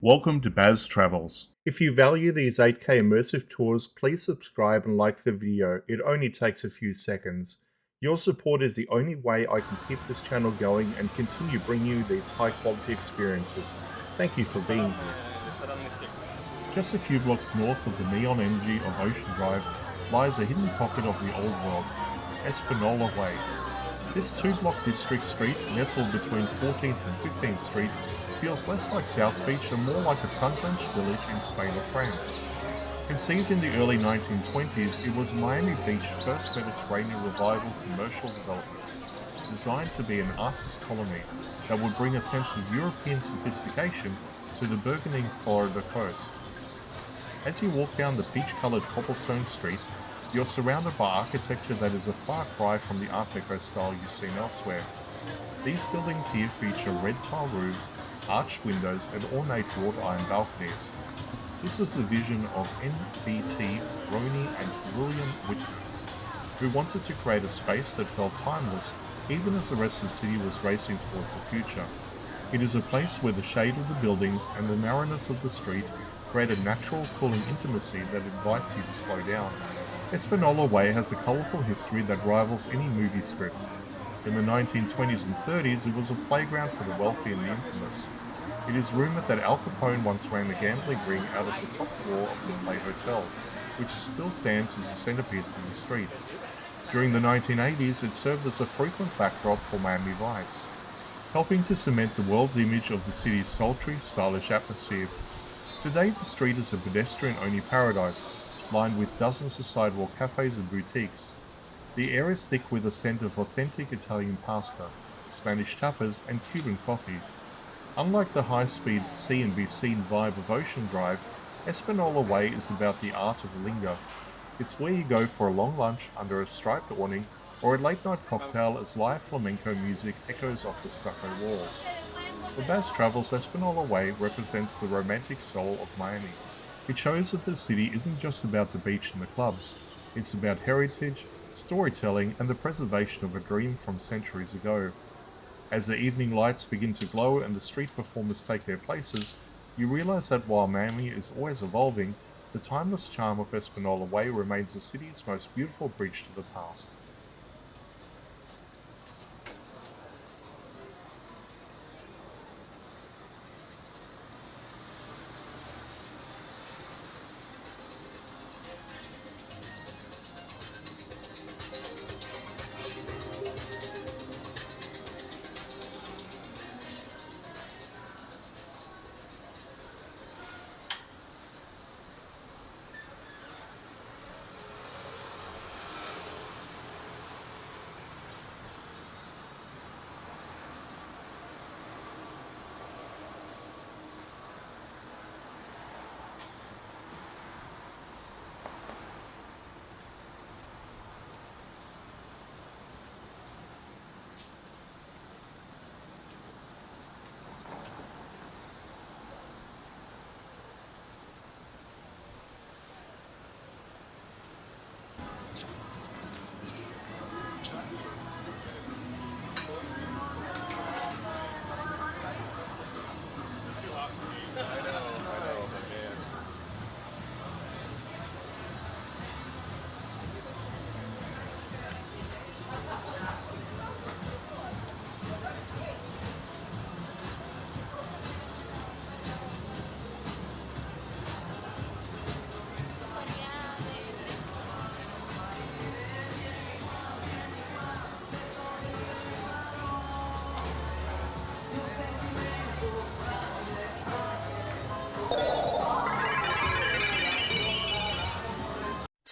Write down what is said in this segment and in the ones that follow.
Welcome to Baz Travels. If you value these 8K immersive tours, please subscribe and like the video. It only takes a few seconds. Your support is the only way I can keep this channel going and continue bringing you these high quality experiences. Thank you for being here. Just a few blocks north of the neon energy of Ocean Drive lies a hidden pocket of the old world, Española Way. This two-block district street, nestled between 14th and 15th Street, feels less like South Beach and more like a sun-drenched village in Spain or France. Conceived in the early 1920s, it was Miami Beach's first Mediterranean revival commercial development, designed to be an artist colony that would bring a sense of European sophistication to the burgeoning Florida coast. As you walk down the peach-coloured cobblestone street, you're surrounded by architecture that is a far cry from the Art Deco style you've seen elsewhere. These buildings here feature red tile roofs, arched windows, and ornate wrought-iron balconies. This is the vision of N.B.T, Roney and William Whitman, who wanted to create a space that felt timeless even as the rest of the city was racing towards the future. It is a place where the shade of the buildings and the narrowness of the street create a natural, cooling intimacy that invites you to slow down. Española Way has a colourful history that rivals any movie script. In the 1920s and 30s, it was a playground for the wealthy and the infamous. It is rumoured that Al Capone once ran a gambling ring out of the top floor of the Play Hotel, which still stands as a centrepiece of the street. During the 1980s, it served as a frequent backdrop for Miami Vice, helping to cement the world's image of the city's sultry, stylish atmosphere. Today, the street is a pedestrian-only paradise, lined with dozens of sidewalk cafes and boutiques. The air is thick with a scent of authentic Italian pasta, Spanish tapas, and Cuban coffee. Unlike the high-speed see and be seen vibe of Ocean Drive, Española Way is about the art of linger. It's where you go for a long lunch under a striped awning or a late-night cocktail as live flamenco music echoes off the stucco walls. For Baz Travels, Española Way represents the romantic soul of Miami. It shows that the city isn't just about the beach and the clubs. It's about heritage, storytelling, and the preservation of a dream from centuries ago. As the evening lights begin to glow and the street performers take their places, you realize that while Miami is always evolving, the timeless charm of Española Way remains the city's most beautiful bridge to the past.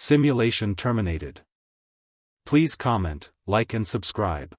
Simulation terminated. Please comment, like and subscribe.